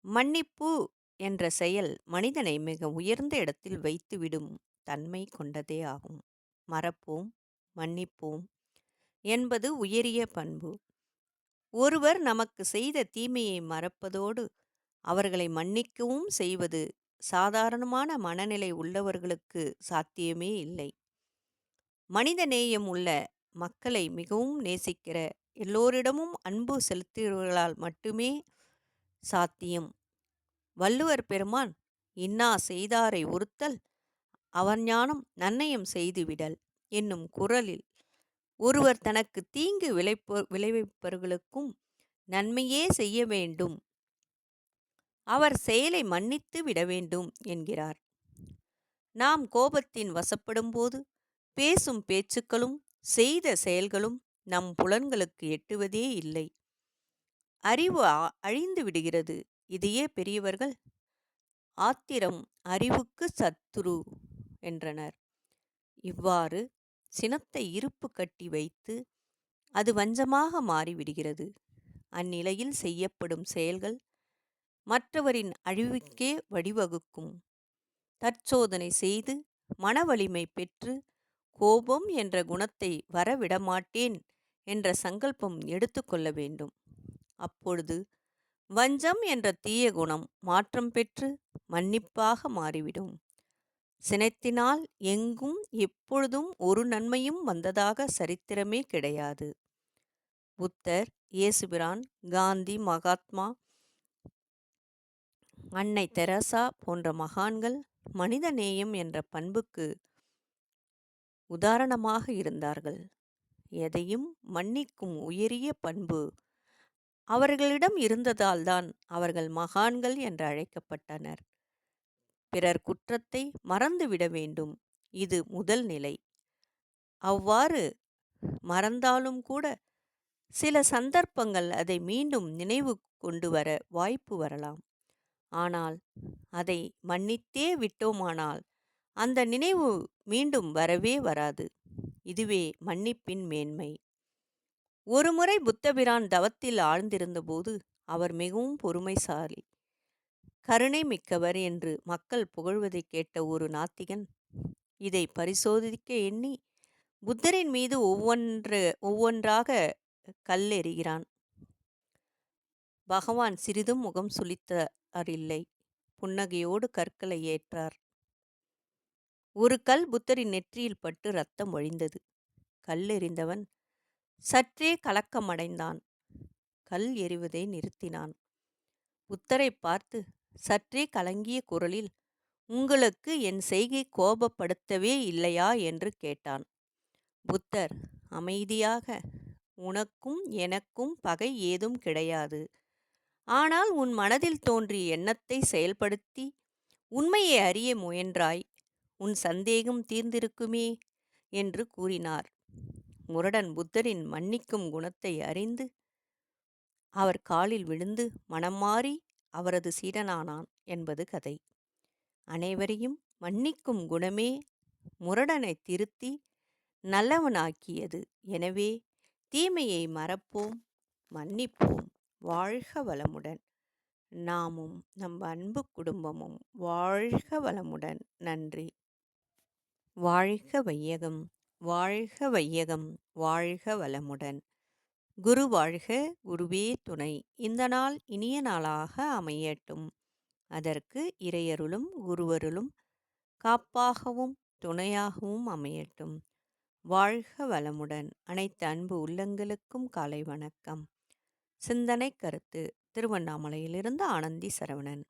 மன்னிப்பு என்ற செயல் மனிதனை மிக உயர்ந்த இடத்தில் வைத்துவிடும் தன்மை கொண்டதே ஆகும். மறப்போம், மன்னிப்போம் என்பது உயரிய பண்பு. ஒருவர் நமக்கு செய்த தீமையை மறப்பதோடு அவர்களை மன்னிக்கவும் செய்வது சாதாரணமான மனநிலை உள்ளவர்களுக்கு சாத்தியமே இல்லை. மனித நேயம் உள்ள மக்களை மிகவும் நேசிக்கிற எல்லோரிடமும் அன்பு செலுத்தியவர்களால் மட்டுமே சாத்தியம். வள்ளுவர் பெருமான் இன்னா செய்தாரை ஒறுத்தல் அவர்ஞானம் நன்னயம் செய்துவிடல் என்னும் குறளில் ஒருவர் தனக்கு தீங்கு விளைவிப்பவர்களுக்கும் நன்மையே செய்ய வேண்டும், அவர் செயலை மன்னித்து விட வேண்டும் என்கிறார். நாம் கோபத்தின் வசப்படும்போது பேசும் பேச்சுக்களும் செய்த செயல்களும் நம் புலன்களுக்கு எட்டுவதே இல்லை. அறிவு அழிந்து விடுகிறது. இதையே பெரியவர்கள் ஆத்திரம் அறிவுக்கு சத்துரு என்றனர். இவ்வாறு சினத்தை இருப்பு கட்டி வைத்து அது வஞ்சமாக மாறிவிடுகிறது. அந்நிலையில் செய்யப்படும் செயல்கள் மற்றவரின் அழிவுக்கே வழிவகுக்கும். தற்சோதனை செய்து மன வலிமை பெற்று கோபம் என்ற குணத்தை வரவிடமாட்டேன் என்ற சங்கல்பம் எடுத்துக்கொள்ள வேண்டும். அப்பொழுது வஞ்சம் என்ற தீய குணம் மாற்றம் பெற்று மன்னிப்பாக மாறிவிடும். சினத்தினால் எங்கும் எப்பொழுதும் ஒரு நன்மையும் வந்ததாக சரித்திரமே கிடையாது. புத்தர், இயேசுபிரான், காந்தி, மகாத்மா, அன்னை தெரசா போன்ற மகான்கள் மனித நேயம் என்ற பண்புக்கு உதாரணமாக இருந்தார்கள். எதையும் மன்னிக்கும் உயரிய பண்பு அவர்களிடம் இருந்ததால்தான் அவர்கள் மகான்கள் என்று அழைக்கப்பட்டனர். பிறர் குற்றத்தை மறந்துவிட வேண்டும். இது முதல் நிலை. அவ்வாறு மறந்தாலும் கூட சில சந்தர்ப்பங்கள் அதை மீண்டும் நினைவு கொண்டு வர வாய்ப்பு வரலாம். ஆனால் அதை மன்னித்தே விட்டோமானால் அந்த நினைவு மீண்டும் வரவே வராது. இதுவே மன்னிப்பின் மேன்மை. ஒருமுறை புத்தபிரான் தவத்தில் ஆழ்ந்திருந்தபோது அவர் மிகவும் பொறுமைசாலி, கருணை மிக்கவர் என்று மக்கள் புகழ்வதைக் கேட்ட ஒரு நாத்திகன் இதை பரிசோதிக்க எண்ணி புத்தரின் மீது ஒவ்வொன்றாக கல் எறிகிறான். பகவான் சிறிதும் முகம் சுளித்தாரில்லை. புன்னகையோடு கற்களை ஏற்றார். ஒரு கல் புத்தரின் நெற்றியில் பட்டு இரத்தம் வழிந்தது. கல் எறிந்தவன் சற்றே கலக்கமடைந்தான். கல் எறிவதை நிறுத்தினான். புத்தரை பார்த்து சற்றே கலங்கிய குரலில், உங்களுக்கு என் செய்கை கோபப்படுத்தவே இல்லையா என்று கேட்டான். புத்தர் அமைதியாக, உனக்கும் எனக்கும் பகை ஏதும் கிடையாது. ஆனால் உன் மனதில் தோன்றிய எண்ணத்தை செயல்படுத்தி உண்மையை அறிய முயன்றாய். உன் சந்தேகம் தீர்ந்திருக்குமே என்று கூறினார். முரடன் புத்தரின் மன்னிக்கும் குணத்தை அறிந்து அவர் காலில் விழுந்து மனம் மாறி அவரது சீடனானான் என்பது கதை. அனைவரையும் மன்னிக்கும் குணமே முரடனை திருத்தி நல்லவனாக்கியது. எனவே தீமையை மறப்போம், மன்னிப்போம். வாழ்க வளமுடன். நாமும் நம் அன்பு குடும்பமும் வாழ்க வளமுடன். நன்றி. வாழ்க வையகம், வாழ்க வையகம், வாழ்க வளமுடன். குரு வாழ்க, குருவே துணை. இந்த நாள் இனிய நாளாக அமையட்டும். அதற்கு இறையருளும் குருவருளும் காப்பாகவும் துணையாகவும் அமையட்டும். வாழ்க வளமுடன். அனைத்து அன்பு உள்ளங்களுக்கும் காலை வணக்கம். சிந்தனை கருத்து. திருவண்ணாமலையிலிருந்து ஆனந்தி சரவணன்.